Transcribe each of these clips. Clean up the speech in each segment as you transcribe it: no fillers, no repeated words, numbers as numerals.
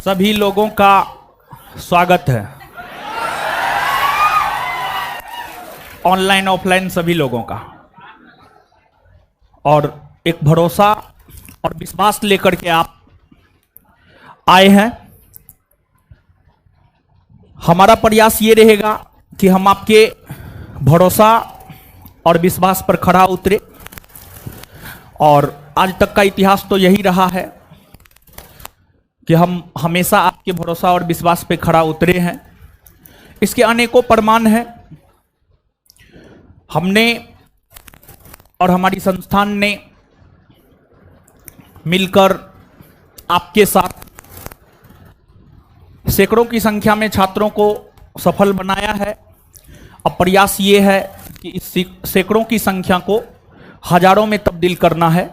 सभी लोगों का स्वागत है। ऑनलाइन ऑफलाइन सभी लोगों का, और एक भरोसा और विश्वास लेकर के आप आए हैं। हमारा प्रयास ये रहेगा कि हम आपके भरोसा और विश्वास पर खरा उतरे, और आज तक का इतिहास तो यही रहा है कि हम हमेशा आपके भरोसा और विश्वास पे खरा उतरे हैं। इसके अनेकों प्रमाण हैं। हमने और हमारी संस्थान ने मिलकर आपके साथ सैकड़ों की संख्या में छात्रों को सफल बनाया है। अब प्रयास ये है कि इस सैकड़ों की संख्या को हजारों में तब्दील करना है।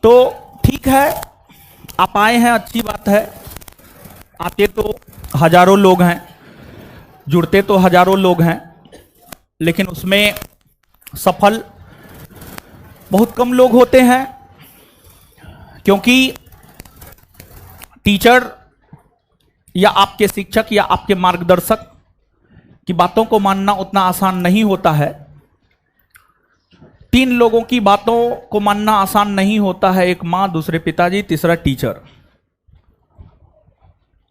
तो ठीक है, आप आए हैं, अच्छी बात है। आते तो हजारों लोग हैं, जुड़ते तो हजारों लोग हैं, लेकिन उसमें सफल बहुत कम लोग होते हैं, क्योंकि टीचर या आपके शिक्षक या आपके मार्गदर्शक की बातों को मानना उतना आसान नहीं होता है। 3 लोगों की बातों को मानना आसान नहीं होता है, एक माँ, दूसरे पिताजी, तीसरा टीचर।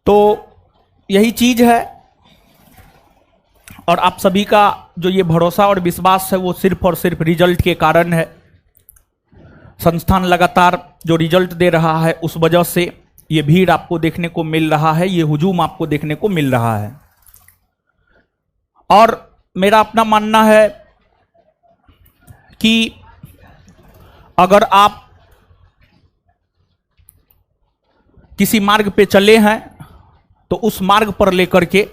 तो यही चीज है, और आप सभी का जो ये भरोसा और विश्वास है वो सिर्फ और सिर्फ रिजल्ट के कारण है। संस्थान लगातार जो रिजल्ट दे रहा है उस वजह से ये भीड़ आपको देखने को मिल रहा है, ये हुजूम आपको देखने को मिल रहा है। और मेरा अपना मानना है कि अगर आप किसी मार्ग पे चले हैं तो उस मार्ग पर लेकर के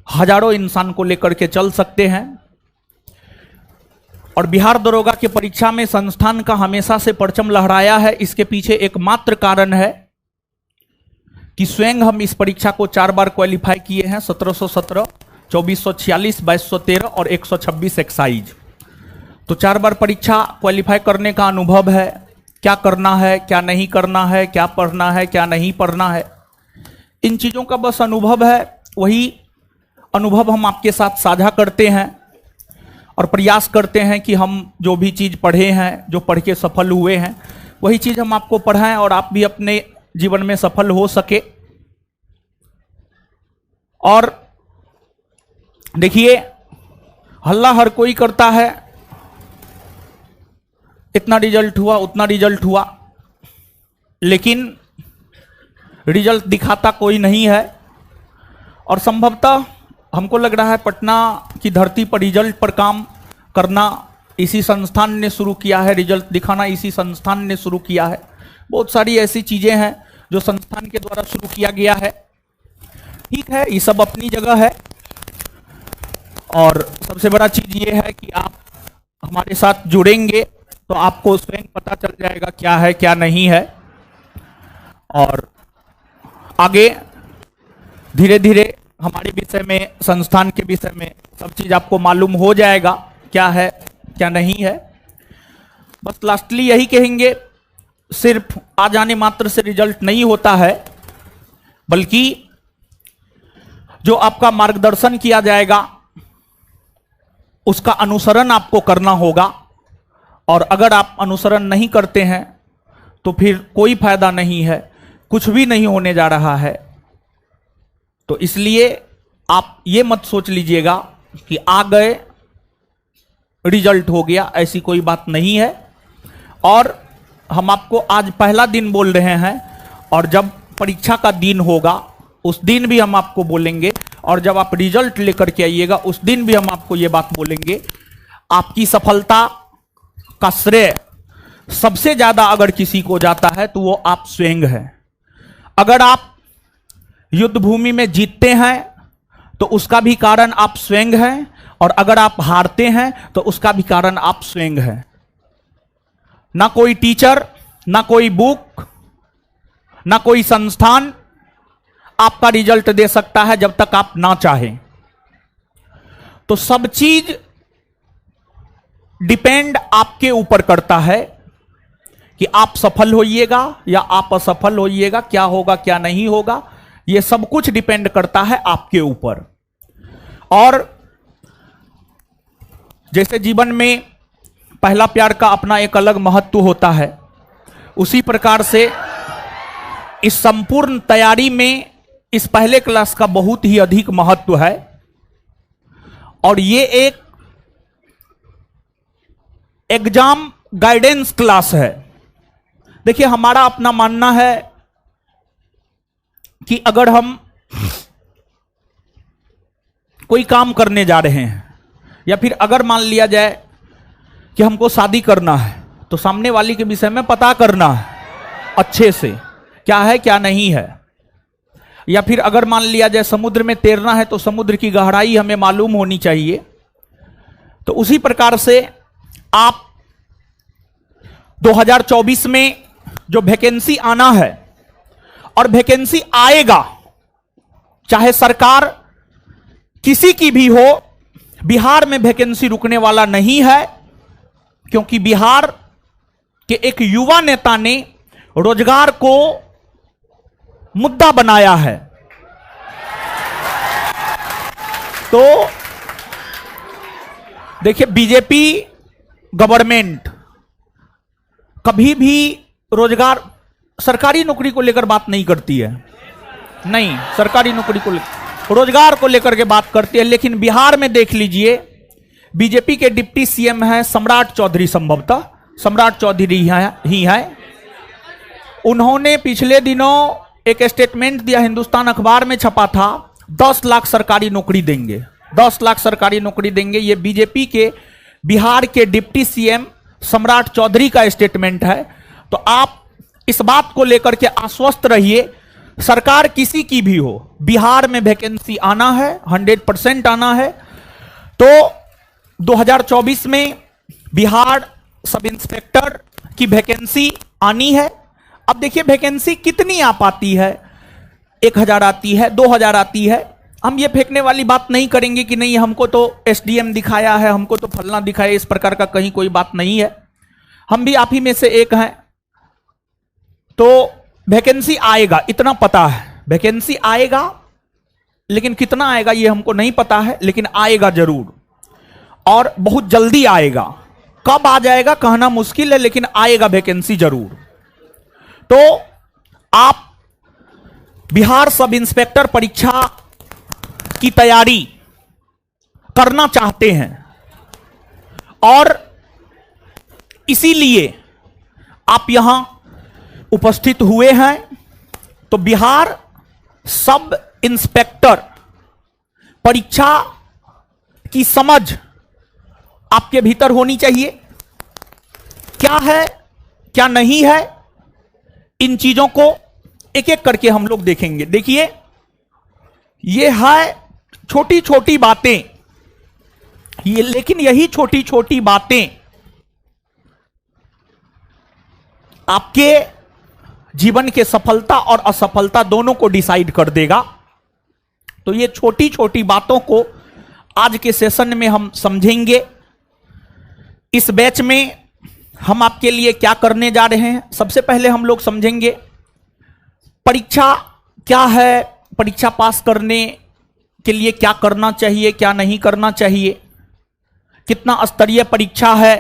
हजारों इंसान को लेकर के चल सकते हैं। और बिहार दरोगा की परीक्षा में संस्थान का हमेशा से परचम लहराया है। इसके पीछे एकमात्र कारण है कि स्वयं हम इस परीक्षा को 4 बार क्वालिफाई किए हैं, 1717, 2446, 2213 और 126 एक्साइज। तो 4 बार परीक्षा क्वालिफाई करने का अनुभव है, क्या करना है, क्या नहीं करना है, क्या पढ़ना है, क्या नहीं पढ़ना है, इन चीज़ों का बस अनुभव है। वही अनुभव हम आपके साथ साझा करते हैं और प्रयास करते हैं कि हम जो भी चीज़ पढ़े हैं, जो पढ़ के सफल हुए हैं, वही चीज़ हम आपको पढ़ाएं और आप भी अपने जीवन में सफल हो सके। और देखिए, हल्ला हर कोई करता है, इतना रिजल्ट हुआ, उतना रिजल्ट हुआ, लेकिन रिजल्ट दिखाता कोई नहीं है। और संभवतः हमको लग रहा है पटना की धरती पर रिजल्ट पर काम करना इसी संस्थान ने शुरू किया है, रिजल्ट दिखाना इसी संस्थान ने शुरू किया है। बहुत सारी ऐसी चीजें हैं जो संस्थान के द्वारा शुरू किया गया है। ठीक है, ये सब अपनी जगह है, और सबसे बड़ा चीज ये है कि आप हमारे साथ जुड़ेंगे तो आपको स्वयं पता चल जाएगा क्या है क्या नहीं है, और आगे धीरे धीरे हमारे विषय में, संस्थान के विषय में सब चीज आपको मालूम हो जाएगा क्या है क्या नहीं है। बस लास्टली यही कहेंगे, सिर्फ आ जाने मात्र से रिजल्ट नहीं होता है, बल्कि जो आपका मार्गदर्शन किया जाएगा उसका अनुसरण आपको करना होगा। और अगर आप अनुसरण नहीं करते हैं तो फिर कोई फायदा नहीं है, कुछ भी नहीं होने जा रहा है। तो इसलिए आप ये मत सोच लीजिएगा कि आ गए रिजल्ट हो गया, ऐसी कोई बात नहीं है। और हम आपको आज पहला दिन बोल रहे हैं, और जब परीक्षा का दिन होगा उस दिन भी हम आपको बोलेंगे, और जब आप रिजल्ट लेकर के आइएगा उस दिन भी हम आपको ये बात बोलेंगे। आपकी सफलता का श्रेय सबसे ज्यादा अगर किसी को जाता है तो वो आप स्वयं हैं। अगर आप युद्ध भूमि में जीतते हैं तो उसका भी कारण आप स्वयं हैं, और अगर आप हारते हैं तो उसका भी कारण आप स्वयं हैं। ना कोई टीचर, ना कोई बुक, ना कोई संस्थान आपका रिजल्ट दे सकता है जब तक आप ना चाहें। तो सब चीज डिपेंड आपके ऊपर करता है कि आप सफल होइएगा या आप असफल होइएगा, क्या होगा क्या नहीं होगा, यह सब कुछ डिपेंड करता है आपके ऊपर। और जैसे जीवन में पहला प्यार का अपना एक अलग महत्व होता है, उसी प्रकार से इस संपूर्ण तैयारी में इस पहले क्लास का बहुत ही अधिक महत्व है। और ये एक एग्जाम गाइडेंस क्लास है। देखिए, हमारा अपना मानना है कि अगर हम कोई काम करने जा रहे हैं, या फिर अगर मान लिया जाए कि हमको शादी करना है, तो सामने वाली के विषय में पता करना है अच्छे से, क्या है क्या नहीं है। या फिर अगर मान लिया जाए समुद्र में तैरना है, तो समुद्र की गहराई हमें मालूम होनी चाहिए। तो उसी प्रकार से आप 2024 में जो वैकेंसी आना है, और वैकेंसी आएगा, चाहे सरकार किसी की भी हो, बिहार में वैकेंसी रुकने वाला नहीं है, क्योंकि बिहार के एक युवा नेता ने रोजगार को मुद्दा बनाया है। तो देखिए, बीजेपी गवर्नमेंट कभी भी रोजगार, सरकारी नौकरी को लेकर बात नहीं करती है, नहीं, सरकारी नौकरी को रोजगार को लेकर के बात करती है। लेकिन बिहार में देख लीजिए, बीजेपी के डिप्टी सीएम हैं सम्राट चौधरी, संभवतः सम्राट चौधरी ही है। उन्होंने पिछले दिनों एक स्टेटमेंट दिया, हिंदुस्तान अखबार में छपा था, 10 लाख सरकारी नौकरी देंगे, 10 लाख सरकारी नौकरी देंगे। ये बीजेपी के बिहार के डिप्टी सीएम सम्राट चौधरी का स्टेटमेंट है। तो आप इस बात को लेकर के आश्वस्त रहिए, सरकार किसी की भी हो, बिहार में वैकेंसी आना है, 100% आना है। तो 2024 में बिहार सब इंस्पेक्टर की वैकेंसी आनी है। अब देखिए, वैकेंसी कितनी आ पाती है, 1000 आती है, 2000 आती है। हम ये फेंकने वाली बात नहीं करेंगे कि नहीं हमको तो एसडीएम दिखाया है, हमको तो फलना दिखाया, इस प्रकार का कहीं कोई बात नहीं है। हम भी आप ही में से एक हैं। तो वैकेंसी आएगा, इतना पता है, वैकेंसी आएगा, लेकिन कितना आएगा ये हमको नहीं पता है, लेकिन आएगा जरूर, और बहुत जल्दी आएगा। कब आ जाएगा कहना मुश्किल है, लेकिन आएगा वैकेंसी जरूर। तो आप बिहार सब इंस्पेक्टर परीक्षा की तैयारी करना चाहते हैं, और इसीलिए आप यहां उपस्थित हुए हैं। तो बिहार सब इंस्पेक्टर परीक्षा की समझ आपके भीतर होनी चाहिए, क्या है क्या नहीं है, इन चीजों को एक एक करके हम लोग देखेंगे। देखिए, ये है छोटी छोटी बातें, ये, लेकिन यही छोटी छोटी बातें आपके जीवन के सफलता और असफलता दोनों को डिसाइड कर देगा। तो ये छोटी छोटी बातों को आज के सेशन में हम समझेंगे। इस बैच में हम आपके लिए क्या करने जा रहे हैं, सबसे पहले हम लोग समझेंगे परीक्षा क्या है, परीक्षा पास करने के लिए क्या करना चाहिए, क्या नहीं करना चाहिए, कितना स्तरीय परीक्षा है,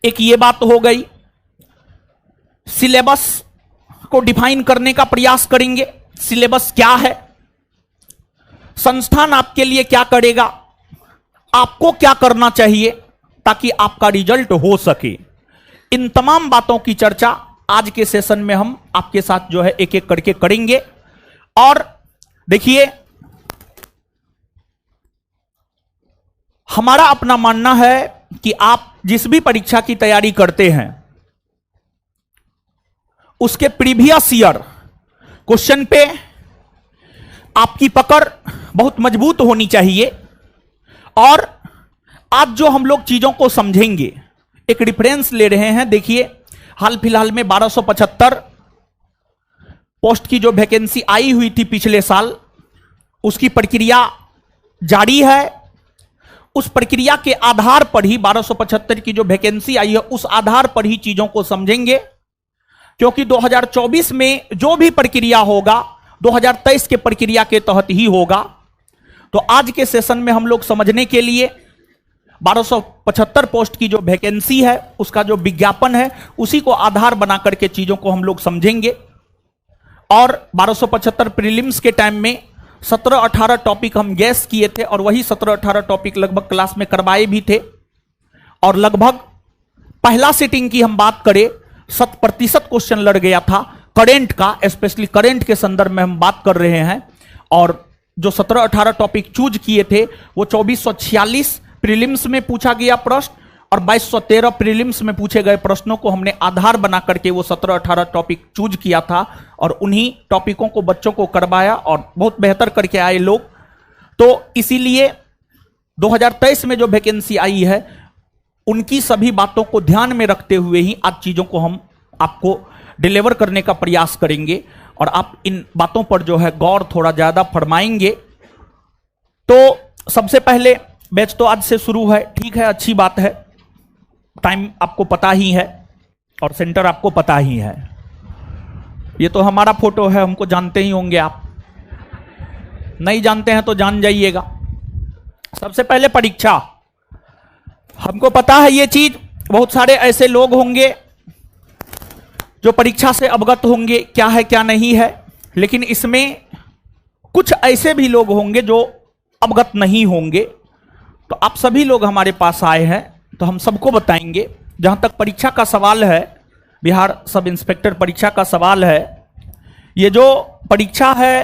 एक ये बात हो गई। सिलेबस को डिफाइन करने का प्रयास करेंगे, सिलेबस क्या है, संस्थान आपके लिए क्या करेगा, आपको क्या करना चाहिए ताकि आपका रिजल्ट हो सके। इन तमाम बातों की चर्चा आज के सेशन में हम आपके साथ जो है एक एक करके करेंगे। और देखिए, हमारा अपना मानना है कि आप जिस भी परीक्षा की तैयारी करते हैं उसके प्रीवियस ईयर क्वेश्चन पे आपकी पकड़ बहुत मजबूत होनी चाहिए। और आज जो हम लोग चीजों को समझेंगे, एक रेफरेंस ले रहे हैं। देखिए, हाल फिलहाल में 1275 पोस्ट की जो वैकेंसी आई हुई थी पिछले साल, उसकी प्रक्रिया जारी है। उस प्रक्रिया के आधार पर ही 1275 की जो वैकेंसी आई है उस आधार पर ही चीजों को समझेंगे, क्योंकि 2024 में जो भी प्रक्रिया होगा 2023 के प्रक्रिया के तहत ही होगा। तो आज के सेशन में हम लोग समझने के लिए 1275 पोस्ट की जो वैकेंसी है उसका जो विज्ञापन है उसी को आधार बना करके चीजों को हम लोग समझेंगे। और 1275 प्रीलिम्स के टाइम में 17-18 टॉपिक हम गैस किए थे और वही 17-18 टॉपिक लगभग क्लास में करवाए भी थे। और लगभग पहला सिटिंग की हम बात करें 100% क्वेश्चन लड़ गया था करंट का, स्पेशली करंट के संदर्भ में हम बात कर रहे हैं। और जो 17-18 टॉपिक चूज किए थे वो 2446 प्रीलिम्स में पूछा गया प्रश्न और 2213 प्रीलिम्स में पूछे गए प्रश्नों को हमने आधार बना करके वो 17-18 टॉपिक चूज किया था और उन्हीं टॉपिकों को बच्चों को करवाया और बहुत बेहतर करके आए लोग। तो इसीलिए 2023 में जो वैकेंसी आई है उनकी सभी बातों को ध्यान में रखते हुए ही आज चीजों को हम आपको डिलीवर करने का प्रयास करेंगे और आप इन बातों पर जो है गौर थोड़ा ज्यादा फरमाएंगे। तो सबसे पहले बैच तो आज से शुरू है, ठीक है, अच्छी बात है। टाइम आपको पता ही है और सेंटर आपको पता ही है। ये तो हमारा फोटो है, हमको जानते ही होंगे आप, नहीं जानते हैं तो जान जाइएगा। सबसे पहले परीक्षा, हमको पता है ये चीज, बहुत सारे ऐसे लोग होंगे जो परीक्षा से अवगत होंगे क्या है क्या नहीं है, लेकिन इसमें कुछ ऐसे भी लोग होंगे जो अवगत नहीं होंगे। तो आप सभी लोग हमारे पास आए हैं तो हम सबको बताएंगे। जहां तक परीक्षा का सवाल है, बिहार सब इंस्पेक्टर परीक्षा का सवाल है, ये जो परीक्षा है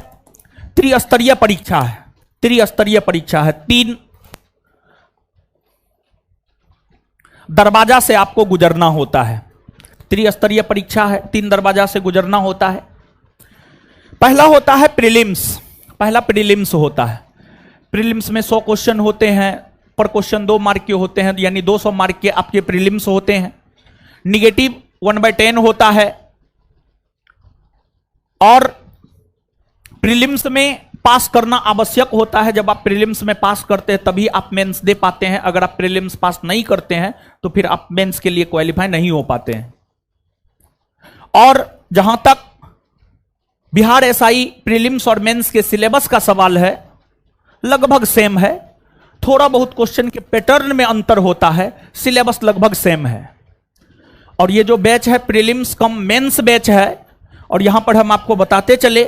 त्रिस्तरीय परीक्षा है। त्रिस्तरीय परीक्षा है, 3 दरवाजा से आपको गुजरना होता है। त्रिस्तरीय परीक्षा है, 3 दरवाजा से गुजरना होता है। पहला होता है प्रीलिम्स, पहला प्रीलिम्स होता है। प्रीलिम्स में 100 क्वेश्चन होते हैं, पर क्वेश्चन 2 मार्क के होते हैं, यानी 200 मार्क के आपके प्रीलिम्स होते हैं। निगेटिव 1/10 होता है और प्रीलिम्स में पास करना आवश्यक होता है। जब आप प्रीलिम्स में पास करते हैं तभी आप मेंस दे पाते हैं। अगर आप प्रीलिम्स पास नहीं करते हैं तो फिर आप मेंस के लिए क्वालिफाई नहीं हो पाते हैं। और जहां तक बिहार एसआई प्रीलिम्स और मेंस के सिलेबस का सवाल है, लगभग सेम है। थोड़ा बहुत क्वेश्चन के पैटर्न में अंतर होता है, सिलेबस लगभग सेम है। और ये जो बैच है प्रीलिम्स कम मेंस बैच है। और यहां पर हम आपको बताते चले,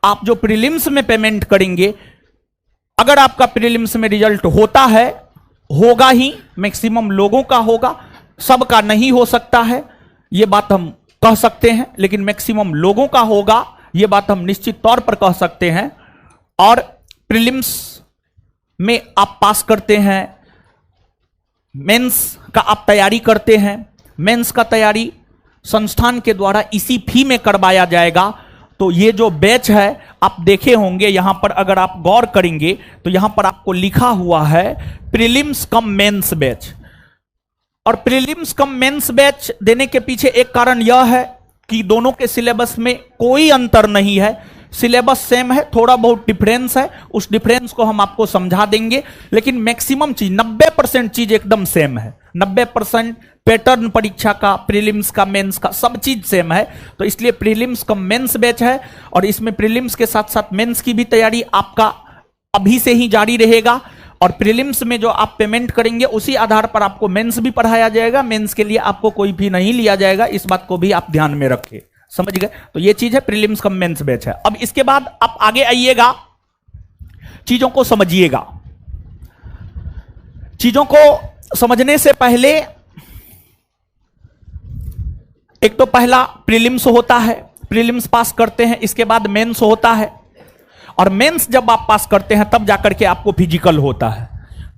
आप जो प्रीलिम्स में पेमेंट करेंगे, अगर आपका प्रीलिम्स में रिजल्ट होता है, होगा ही, मैक्सिमम लोगों का होगा, सबका नहीं हो सकता है, ये बात हम कह सकते हैं, लेकिन मैक्सिमम लोगों का होगा, ये बात हम निश्चित तौर पर कह सकते हैं। और प्रीलिम्स में आप पास करते हैं, मेंस का आप तैयारी करते हैं, मेंस का तैयारी संस्थान के द्वारा इसी फी में करवाया जाएगा। तो ये जो बैच है आप देखे होंगे, यहां पर अगर आप गौर करेंगे तो यहां पर आपको लिखा हुआ है प्रीलिम्स कम मेंस बैच। और प्रीलिम्स कम मेंस बैच देने के पीछे एक कारण यह है कि दोनों के सिलेबस में कोई अंतर नहीं है, सिलेबस सेम है, थोड़ा बहुत डिफरेंस है, उस डिफरेंस को हम आपको समझा देंगे। लेकिन मैक्सिमम चीज 90% चीज एकदम सेम है। 90% पैटर्न परीक्षा का, प्रीलिम्स का, मेंस का, सब चीज सेम है। तो इसलिए प्रीलिम्स का मेंस बैच है और इसमें प्रीलिम्स के साथ साथ मेंस की भी तैयारी आपका अभी से ही जारी रहेगा। और प्रीलिम्स में जो आप पेमेंट करेंगे उसी आधार पर आपको मेंस भी पढ़ाया जाएगा। मेंस के लिए आपको कोई भी नहीं लिया जाएगा, इस बात को भी आप ध्यान में रखें, समझ गए। तो ये चीज है प्रीलिम्स कम मेंस बैच है। अब इसके बाद आप आगे आइएगा, चीजों को समझिएगा। चीजों को समझने से पहले एक तो पहला प्रीलिम्स होता है, प्रीलिम्स पास करते हैं, इसके बाद मेंस होता है। और मेंस जब आप पास करते हैं तब जाकर के आपको फिजिकल होता है।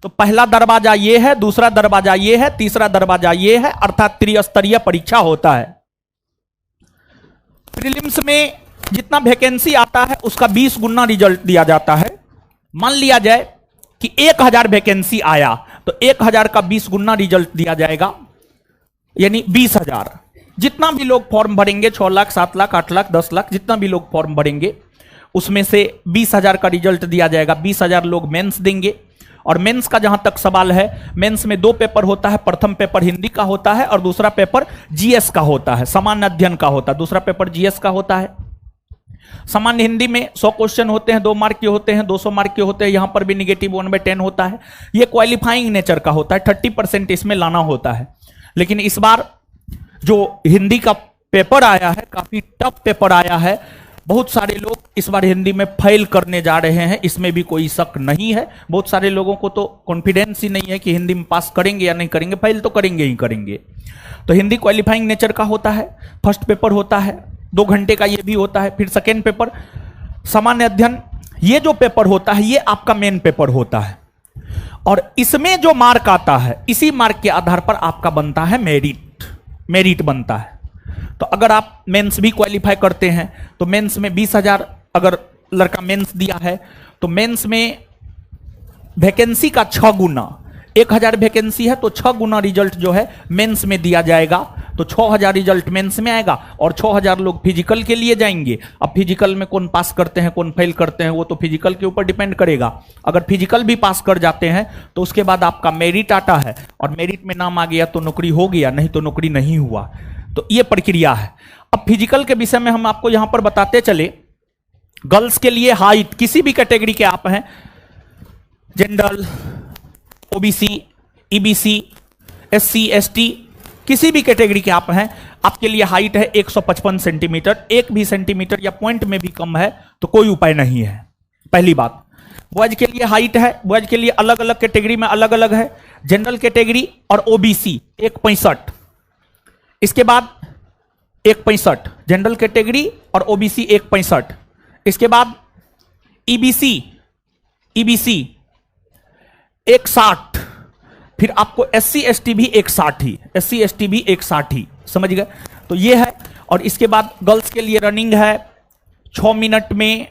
तो पहला दरवाजा ये है, दूसरा दरवाजा ये है, तीसरा दरवाजा ये है, अर्थात त्रिस्तरीय परीक्षा होता है। प्रीलिम्स में जितना वैकेंसी आता है उसका 20 गुना रिजल्ट दिया जाता है। मान लिया जाए कि 1000 वैकेंसी आया तो 1000 का 20 गुना रिजल्ट दिया जाएगा, यानी 20,000। जितना भी लोग फॉर्म भरेंगे, 6 लाख, 7 लाख, 8 लाख, 10 लाख, जितना भी लोग फॉर्म भरेंगे उसमें से 20,000 का रिजल्ट दिया जाएगा। 20,000 लोग मेंस देंगे और मेंस का जहां तक सवाल है, मेंस में 2 पेपर होता है, प्रथम पेपर हिंदी का होता है और दूसरा पेपर जीएस का होता है, सामान्य अध्ययन का होता है, दूसरा पेपर जीएस का होता है। सामान्य हिंदी में 100 क्वेश्चन होते हैं, 2 मार्क के होते हैं, 200 मार्क के होते हैं, यहां पर भी नेगेटिव 1/10 होता है। यह क्वालिफाइंग नेचर का होता है, 30% इसमें लाना होता है। लेकिन इस बार जो हिंदी का पेपर आया है, काफी टफ पेपर आया है, बहुत सारे लोग इस बार हिंदी में फेल करने जा रहे हैं, इसमें भी कोई शक नहीं है। बहुत सारे लोगों को तो कॉन्फिडेंस ही नहीं है कि हिंदी में पास करेंगे या नहीं करेंगे, फेल तो करेंगे ही करेंगे। तो हिंदी क्वालिफाइंग नेचर का होता है, फर्स्ट पेपर होता है, 2 घंटे का ये भी होता है। फिर सेकेंड पेपर सामान्य अध्ययन, ये जो पेपर होता है ये आपका मेन पेपर होता है और इसमें जो मार्क आता है इसी मार्क के आधार पर आपका बनता है मेरिट बनता है। तो अगर आप मेंस भी क्वालिफाई करते हैं तो मेंस में 20,000 अगर लड़का मेंस दिया है तो मेंस में वैकेंसी का 6 गुना, 1,000 वैकेंसी है तो 6 गुना रिजल्ट जो है मेंस में दिया जाएगा। तो 6,000 रिजल्ट मेंस में आएगा और 6,000 लोग फिजिकल के लिए जाएंगे। अब फिजिकल में कौन पास करते हैं कौन फेल करते हैं वो तो फिजिकल के ऊपर डिपेंड करेगा। अगर फिजिकल भी पास कर जाते हैं तो उसके बाद आपका मेरिट आता है और मेरिट में नाम आ गया तो नौकरी हो गया, नहीं तो नौकरी नहीं हुआ। तो ये प्रक्रिया है। अब फिजिकल के विषय में हम आपको यहां पर बताते चले। गर्ल्स के लिए हाइट, किसी भी कैटेगरी के आप हैं, general, OBC, EBC, SC, ST, किसी भी कैटेगरी के आप हैं, आपके लिए हाइट है 155 सेंटीमीटर। 1 भी सेंटीमीटर या पॉइंट में भी कम है तो कोई उपाय नहीं है। पहली बात, बॉयज के लिए हाइट है, बॉयज के लिए अलग अलग कैटेगरी में अलग अलग है। जनरल कैटेगरी और ओबीसी 165, इसके बाद 165 जनरल कैटेगरी और ओबीसी 165, इसके बाद ईबीसी 160, फिर आपको एससी एसटी भी 160 ही, एससी एसटी भी 160 ही, समझ गए। तो ये है। और इसके बाद गर्ल्स के लिए रनिंग है 6 मिनट में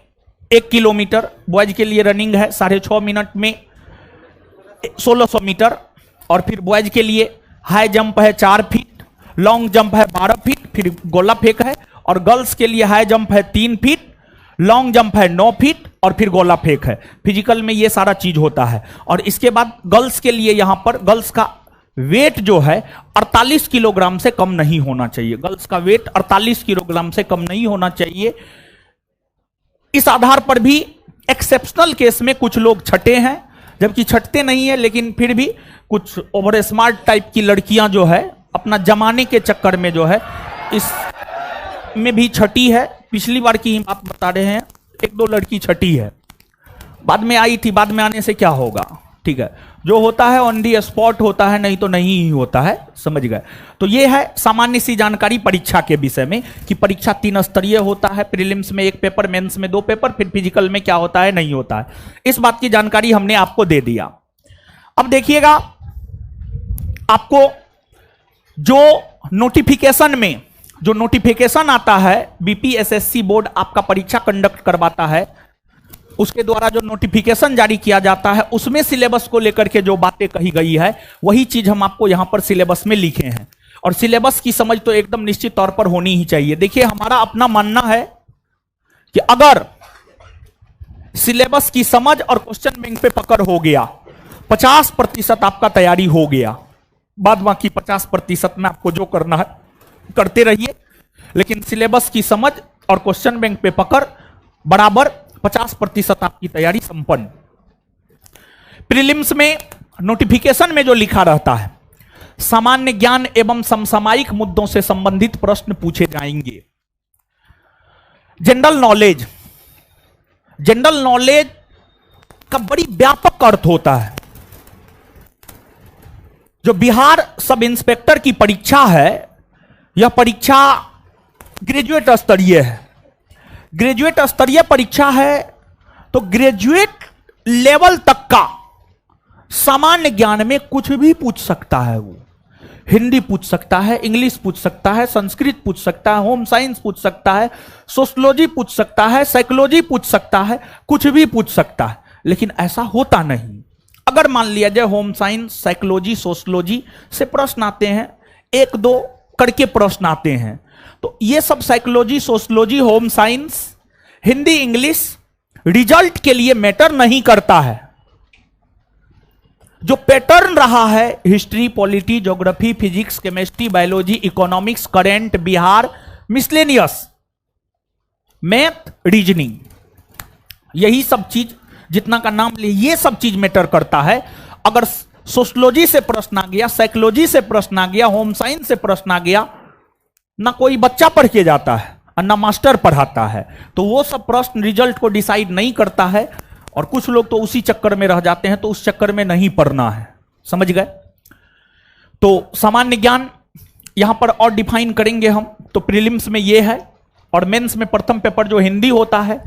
1 किलोमीटर, बॉयज के लिए रनिंग है 6.5 मिनट में 1600 मीटर। और फिर बॉयज के लिए हाई जंप है 4 फीट, लॉन्ग जंप है 12 फीट, फिर गोला फेंक है। और गर्ल्स के लिए हाई जंप है 3 फीट, लॉन्ग जंप है 9 फीट और फिर गोला फेंक है। फिजिकल में ये सारा चीज होता है। और इसके बाद गर्ल्स के लिए यहां पर गर्ल्स का वेट जो है 48 किलोग्राम से कम नहीं होना चाहिए। गर्ल्स का वेट 48 किलोग्राम से कम नहीं होना चाहिए। इस आधार पर भी एक्सेप्शनल केस में कुछ लोग छठे हैं, जबकि छठते नहीं है, लेकिन फिर भी कुछ ओवर स्मार्ट टाइप की लड़कियां जो है अपना जमाने के चक्कर में जो है इस में भी छठी है। पिछली बार की बात बता रहे हैं, 1-2 लड़की छठी है, बाद में आई थी, बाद में आने से क्या होगा, ठीक है। जो होता है ऑन दी स्पॉट होता है, नहीं तो नहीं ही होता है, समझ गए। तो ये है सामान्य सी जानकारी परीक्षा के विषय में कि परीक्षा 3 स्तरीय होता है। प्रीलिम्स में 1 पेपर, मेंस में 2 पेपर, फिर फिजिकल में क्या होता है नहीं होता है। इस बात की जानकारी हमने आपको दे दिया। अब देखिएगा, आपको जो नोटिफिकेशन में जो नोटिफिकेशन आता है, बीपीएसएससी बोर्ड आपका परीक्षा कंडक्ट करवाता है, उसके द्वारा जो नोटिफिकेशन जारी किया जाता है उसमें सिलेबस को लेकर के जो बातें कही गई है वही चीज हम आपको यहां पर सिलेबस में लिखे हैं। और सिलेबस की समझ तो एकदम निश्चित तौर पर होनी ही चाहिए। देखिए, हमारा अपना मानना है कि अगर सिलेबस की समझ और क्वेश्चन बैंक पे पकड़ हो गया, 50% आपका तैयारी हो गया, बाद बाकी 50% में आपको जो करना है करते रहिए, लेकिन सिलेबस की समझ और क्वेश्चन बैंक पे पकड़ बराबर 50% आपकी तैयारी संपन्न। प्रीलिम्स में नोटिफिकेशन में जो लिखा रहता है, सामान्य ज्ञान एवं समसामयिक मुद्दों से संबंधित प्रश्न पूछे जाएंगे। जनरल नॉलेज, जनरल नॉलेज का बड़ी व्यापक अर्थ होता है। जो बिहार सब इंस्पेक्टर की परीक्षा है, यह परीक्षा ग्रेजुएट स्तरीय है। ग्रेजुएट स्तरीय परीक्षा है तो ग्रेजुएट लेवल तक का सामान्य ज्ञान में कुछ भी पूछ सकता है। वो हिंदी पूछ सकता है, इंग्लिश पूछ सकता है, संस्कृत पूछ सकता है, होम साइंस पूछ सकता है, सोशियोलॉजी पूछ सकता है, साइकोलॉजी पूछ सकता है, कुछ भी पूछ सकता है। लेकिन ऐसा होता नहीं। अगर मान लिया जाए होम साइंस, साइकोलॉजी, सोशियोलॉजी से प्रश्न आते हैं, 1-2 करके प्रश्न आते हैं, तो ये सब psychology, sociology, home science, Hindi, English result के लिए मैटर नहीं करता है। जो पैटर्न रहा है history, polity, geography, physics, chemistry, biology, economics, current, Bihar, miscellaneous, math, reasoning, यही सब चीज जितना का नाम ले, ये सब चीज मैटर करता है। अगर सोशियोलॉजी से प्रश्न आ गया, साइकोलॉजी से प्रश्न आ गया, होम साइंस से प्रश्न आ गया, ना कोई बच्चा पढ़ के जाता है और ना मास्टर पढ़ाता है, तो वो सब प्रश्न रिजल्ट को डिसाइड नहीं करता है। और कुछ लोग तो उसी चक्कर में रह जाते हैं, तो उस चक्कर में नहीं पढ़ना है, समझ गए। तो सामान्य ज्ञान यहां पर और डिफाइन करेंगे हम, तो प्रीलिम्स में ये है, और मेंस में प्रथम पेपर जो हिंदी होता है,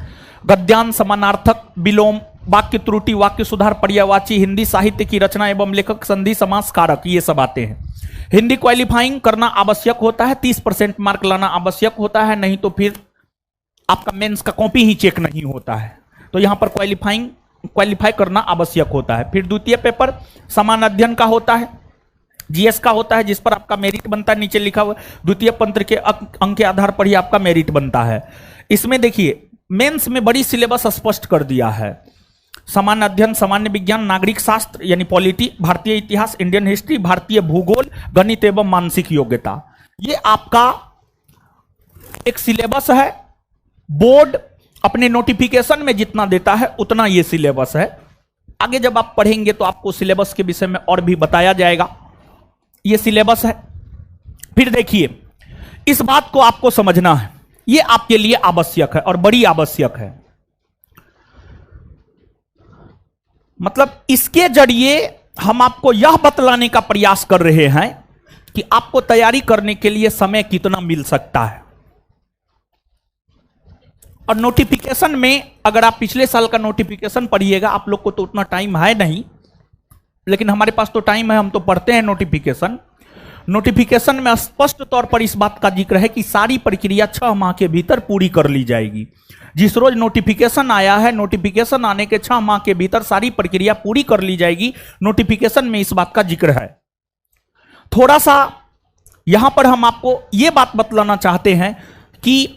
गद्यांश, समानार्थक, विलोम, वाक्य त्रुटि, वाक्य सुधार, पर्यायवाची, हिंदी साहित्य की रचना एवं लेखक, संधि, समास, कारक, ये सब आते हैं। हिंदी क्वालिफाइंग करना आवश्यक होता है, 30% मार्क लाना आवश्यक होता है, नहीं तो फिर आपका मेंस का कॉपी ही चेक नहीं होता है। तो यहां पर क्वालिफाई करना आवश्यक होता है। फिर द्वितीय पेपर समान अध्ययन का होता है, जीएस का होता है, जिस पर आपका मेरिट बनता है, नीचे लिखा हुआ द्वितीय पंत्र के अंक के आधार पर ही आपका मेरिट बनता है। इसमें देखिए मेंस में बड़ी सिलेबस स्पष्ट कर दिया है, सामान्य अध्ययन, सामान्य विज्ञान, नागरिक शास्त्र यानी पॉलिटी, भारतीय इतिहास, इंडियन हिस्ट्री, भारतीय भूगोल, गणित एवं मानसिक योग्यता, ये आपका एक सिलेबस है। बोर्ड अपने नोटिफिकेशन में जितना देता है उतना ये सिलेबस है। आगे जब आप पढ़ेंगे तो आपको सिलेबस के विषय में और भी बताया जाएगा, ये सिलेबस है। फिर देखिए इस बात को आपको समझना है, ये आपके लिए आवश्यक है और बड़ी आवश्यक है। मतलब इसके जरिए हम आपको यह बतलाने का प्रयास कर रहे हैं कि आपको तैयारी करने के लिए समय कितना मिल सकता है। और नोटिफिकेशन में अगर आप पिछले साल का नोटिफिकेशन पढ़िएगा, आप लोग को तो उतना टाइम है नहीं, लेकिन हमारे पास तो टाइम है, हम तो पढ़ते हैं नोटिफिकेशन। नोटिफिकेशन में स्पष्ट तौर पर इस बात का जिक्र है कि सारी प्रक्रिया 6 माह के भीतर पूरी कर ली जाएगी। जिस रोज नोटिफिकेशन आया है, नोटिफिकेशन आने के 6 माह के भीतर सारी प्रक्रिया पूरी कर ली जाएगी। नोटिफिकेशन में इस बात का जिक्र है। थोड़ा सा यहां पर हम आपको यह बात बतलाना चाहते हैं कि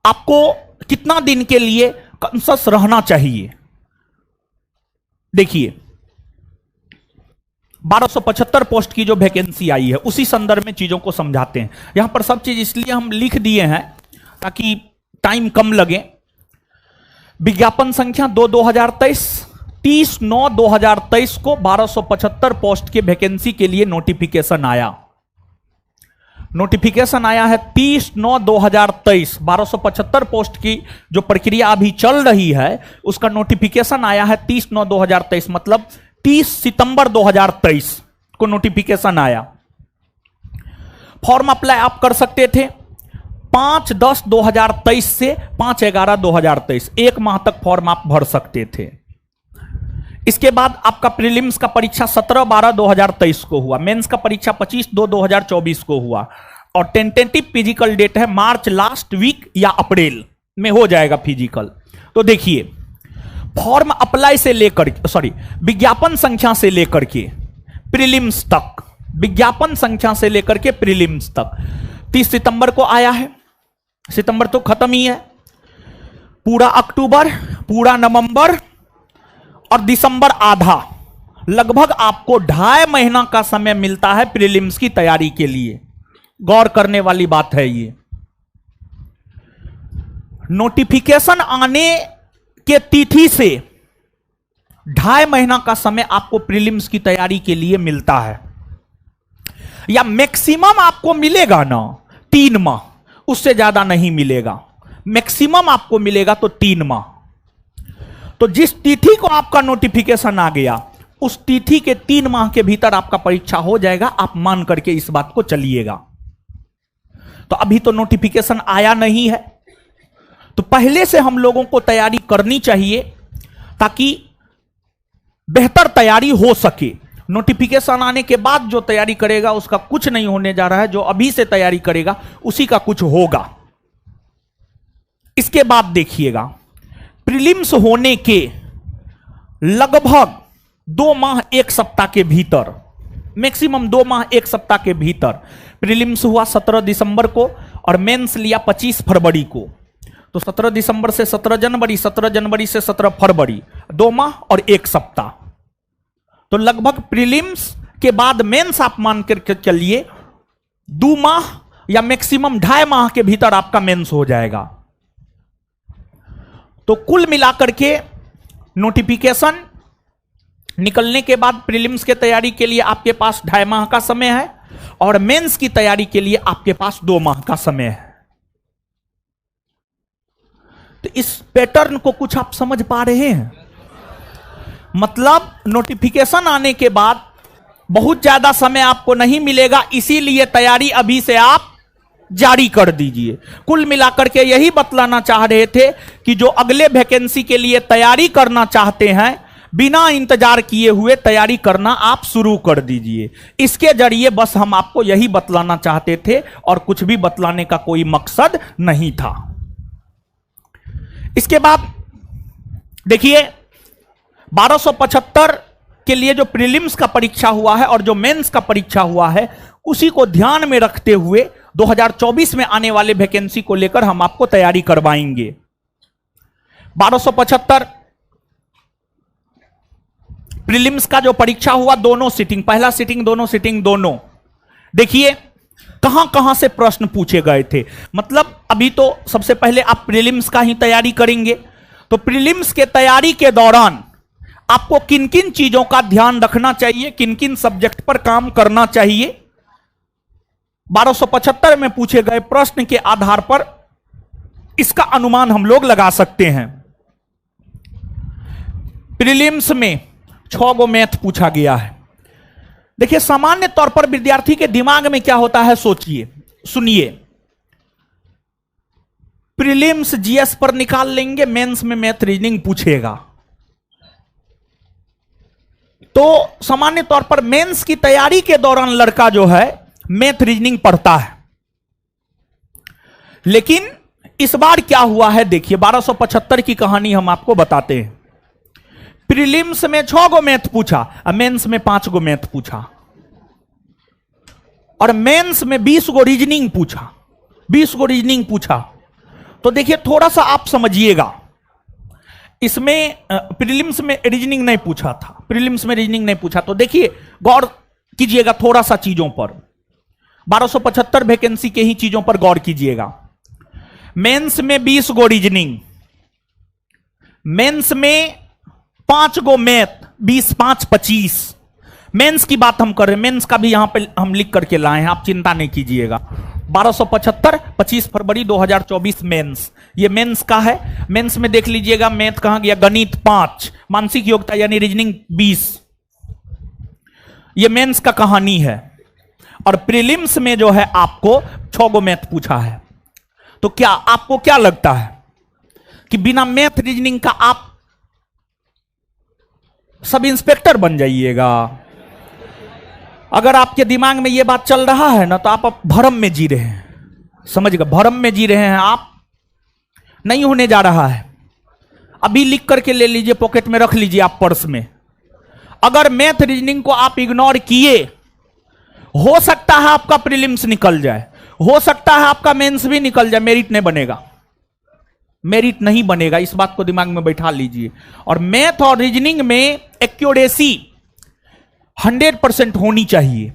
आपको कितना दिन के लिए कॉन्शियस रहना चाहिए। देखिए 1275 पोस्ट की जो वैकेंसी आई है, उसी संदर्भ में चीजों को समझाते हैं। यहां पर सब चीज इसलिए हम लिख दिए हैं ताकि टाइम कम लगे। विज्ञापन संख्या 2/2023, 30/9/2023 को 1275 पोस्ट के वैकेंसी के लिए नोटिफिकेशन आया। नोटिफिकेशन आया है 30/9/2023। 1275 पोस्ट की जो प्रक्रिया अभी चल रही है उसका नोटिफिकेशन आया है 30/9/2023, मतलब 30 सितंबर 2023 को नोटिफिकेशन आया। फॉर्म अप्लाई आप कर सकते थे 5/10/2023 से 5/11/2023, 1 माह तक फॉर्म आप भर सकते थे। इसके बाद आपका प्रीलिम्स का परीक्षा 17/12/2023 को हुआ, मेंस का परीक्षा 25/2/2024 को हुआ, और टेंटेटिव फिजिकल डेट है मार्च लास्ट वीक या अप्रैल में हो जाएगा फिजिकल। तो देखिए फॉर्म अप्लाई से लेकर विज्ञापन संख्या से लेकर के प्रीलिम्स तक, विज्ञापन संख्या से लेकर के प्रीलिम्स तक 30 सितंबर को आया है। सितंबर तो खत्म ही है, पूरा अक्टूबर, पूरा नवंबर और दिसंबर आधा, लगभग आपको 2.5 महीना का समय मिलता है प्रीलिम्स की तैयारी के लिए। गौर करने वाली बात है ये। नोटिफिकेशन आने के तिथि से 2.5 महीना का समय आपको प्रीलिम्स की तैयारी के लिए मिलता है, या मैक्सिमम आपको मिलेगा ना 3 माह, उससे ज्यादा नहीं मिलेगा। मैक्सिमम आपको मिलेगा तो 3 माह। तो जिस तिथि को आपका नोटिफिकेशन आ गया उस तिथि के 3 माह के भीतर आपका परीक्षा हो जाएगा। आप मान करके इस बात को चलिएगा। तो अभी तो नोटिफिकेशन आया नहीं है, तो पहले से हम लोगों को तैयारी करनी चाहिए ताकि बेहतर तैयारी हो सके। नोटिफिकेशन आने के बाद जो तैयारी करेगा उसका कुछ नहीं होने जा रहा है, जो अभी से तैयारी करेगा उसी का कुछ होगा। इसके बाद देखिएगा प्रीलिम्स होने के लगभग 2 माह 1 सप्ताह के भीतर, मैक्सिमम 2 माह 1 सप्ताह के भीतर प्रीलिम्स हुआ 17 दिसंबर को और मेंस लिया 25 फरवरी को। तो 17 दिसंबर से 17 जनवरी, 17 जनवरी से 17 फरवरी, 2 माह और 1 सप्ताह। तो लगभग प्रीलिम्स के बाद मेंस आप मान करके चलिए 2 माह या मैक्सिमम 2.5 माह के भीतर आपका मेंस हो जाएगा। तो कुल मिलाकर के नोटिफिकेशन निकलने के बाद प्रीलिम्स के तैयारी के लिए आपके पास 2.5 माह का समय है और मेंस की तैयारी के लिए आपके पास 2 माह का समय है। तो इस पैटर्न को कुछ आप समझ पा रहे हैं? मतलब नोटिफिकेशन आने के बाद बहुत ज्यादा समय आपको नहीं मिलेगा, इसीलिए तैयारी अभी से आप जारी कर दीजिए। कुल मिलाकर के यही बतलाना चाह रहे थे कि जो अगले वैकेंसी के लिए तैयारी करना चाहते हैं, बिना इंतजार किए हुए तैयारी करना आप शुरू कर दीजिए। इसके जरिए बस हम आपको यही बतलाना चाहते थे और कुछ भी बतलाने का कोई मकसद नहीं था। इसके बाद देखिए 1275 के लिए जो प्रीलिम्स का परीक्षा हुआ है और जो मेंस का परीक्षा हुआ है, उसी को ध्यान में रखते हुए 2024 में आने वाले वैकेंसी को लेकर हम आपको तैयारी करवाएंगे। 1275 प्रीलिम्स का जो परीक्षा हुआ, दोनों सिटिंग, पहला सिटिंग, दोनों सिटिंग, दोनों देखिए कहां कहां से प्रश्न पूछे गए थे। मतलब अभी तो सबसे पहले आप प्रीलिम्स का ही तैयारी करेंगे, तो प्रीलिम्स के तैयारी के दौरान आपको किन किन चीजों का ध्यान रखना चाहिए, किन किन सब्जेक्ट पर काम करना चाहिए, 1275 में पूछे गए प्रश्न के आधार पर इसका अनुमान हम लोग लगा सकते हैं। प्रीलिम्स में 6 गो मैथ पूछा गया है। देखिए सामान्य तौर पर विद्यार्थी के दिमाग में क्या होता है, सोचिए, सुनिए। प्रीलिम्स जीएस पर निकाल लेंगे, मेंस में मैथ रीजनिंग पूछेगा। तो सामान्य तौर पर मेंस की तैयारी के दौरान लड़का जो है मैथ रीजनिंग पढ़ता है। लेकिन इस बार क्या हुआ है, देखिए 1275 की कहानी हम आपको बताते हैं। प्रीलिम्स में 6 गो मैथ पूछा और मेंस में 5 गो मैथ पूछा, और मेंस में 20 गो रीजनिंग पूछा, 20 गो रीजनिंग पूछा। तो देखिए थोड़ा सा आप समझिएगा, इसमें प्रीलिम्स में रीजनिंग नहीं पूछा था, प्रीलिम्स में रीजनिंग नहीं पूछा। तो देखिए गौर कीजिएगा थोड़ा सा चीजों पर, 1275 वैकेंसी के ही चीजों पर गौर कीजिएगा। मेंस में 20 गो रीजनिंग, मेंस में 5 गो मैथ, 20 5 25। मेंस की बात हम कर रहे हैं, मेंस का भी यहां पे हम लिख करके लाए हैं, आप चिंता नहीं कीजिएगा। 1275 25 फरवरी 2024 मेंस, ये मेंस का है। मेंस में देख लीजिएगा मैथ कहां गया, गणित 5, मानसिक योग्यता यानी रीजनिंग 20। ये मेंस का कहानी है। और प्रीलिम्स में जो है आपको 6 गो मैथ पूछा है। तो क्या आपको क्या लगता है कि बिना मैथ रीजनिंग का आप सब इंस्पेक्टर बन जाइएगा? अगर आपके दिमाग में यह बात चल रहा है ना, तो आप भ्रम में जी रहे हैं, समझिएगा, भ्रम में जी रहे हैं आप। नहीं होने जा रहा है। अभी लिख करके ले लीजिए, पॉकेट में रख लीजिए आप पर्स में। अगर मैथ रीजनिंग को आप इग्नोर किए, हो सकता है आपका प्रीलिम्स निकल जाए, हो सकता है आपका मेंस भी निकल जाए, मेरिट नहीं बनेगा, मेरिट नहीं बनेगा, इस बात को दिमाग में बैठा लीजिए। और मैथ और रीजनिंग में एक्यूरेसी 100% होनी चाहिए,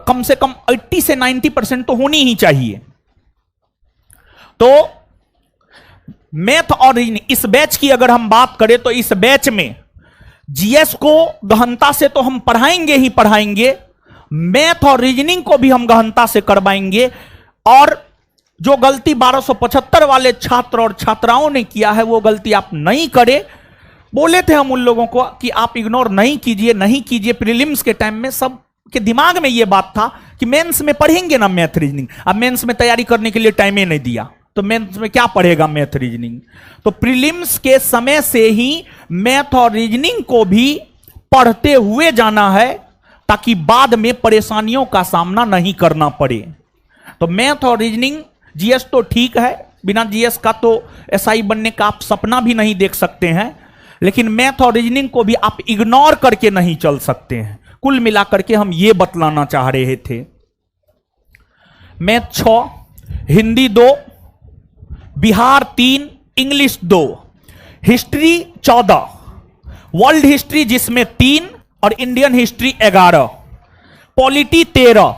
कम से कम 80 से 90% तो होनी ही चाहिए। तो मैथ और रीजनिंग, इस बैच की अगर हम बात करें तो इस बैच में जीएस को गहनता से तो हम पढ़ाएंगे ही पढ़ाएंगे, मैथ और रीजनिंग को भी हम गहनता से करवाएंगे। और जो गलती 1275 वाले छात्र और छात्राओं ने किया है, वो गलती आप नहीं करें। बोले थे हम उन लोगों को कि आप इग्नोर नहीं कीजिए, नहीं कीजिए। प्रीलिम्स के टाइम में सब के दिमाग में यह बात था कि मेंस में पढ़ेंगे ना मैथ रीजनिंग। अब मेंस में तैयारी करने के लिए टाइम ही नहीं दिया, तो मेंस में क्या पढ़ेगा मैथ रीजनिंग। तो प्रीलिम्स के समय से ही मैथ और रीजनिंग को भी पढ़ते हुए जाना है, ताकि बाद में परेशानियों का सामना नहीं करना पड़े। तो मैथ और रीजनिंग, जीएस तो ठीक है, बिना जीएस का तो एसआई बनने का आप सपना भी नहीं देख सकते हैं, लेकिन मैथ और रीजनिंग को भी आप इग्नोर करके नहीं चल सकते हैं। कुल मिलाकर के हम ये बतलाना चाह रहे थे। Math 6, Hindi 2, Bihar 3, English 2, history 14, world history जिसमें 3 और Indian history 11, polity 13,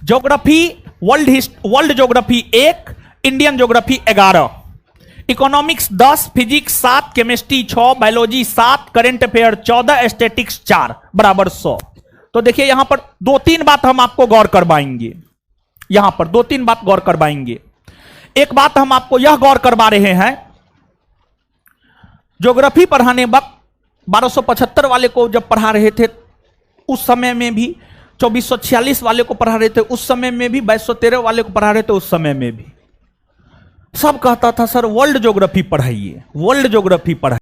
geography world geography 1, Indian geography 11, economics 10, physics 7, chemistry 6, biology 7, current affair 14, statics 4 बराबर 100। तो देखिए यहां पर 2-3 बात हम आपको गौर करवाएंगे, यहां पर 2-3 बात गौर करवाएंगे। एक बात हम आपको यह गौर करवा रहे हैं, ज्योग्राफी पढ़ाने वक्त 1275 वाले को जब पढ़ा रहे थे उस समय में भी, 2446 वाले को पढ़ा रहे थे उस समय में भी, 2213 वाले को पढ़ा रहे थे उस समय में भी, सब कहता था सर वर्ल्ड ज्योग्राफी पढ़ाइए, वर्ल्ड ज्योग्राफी पढ़ाइए।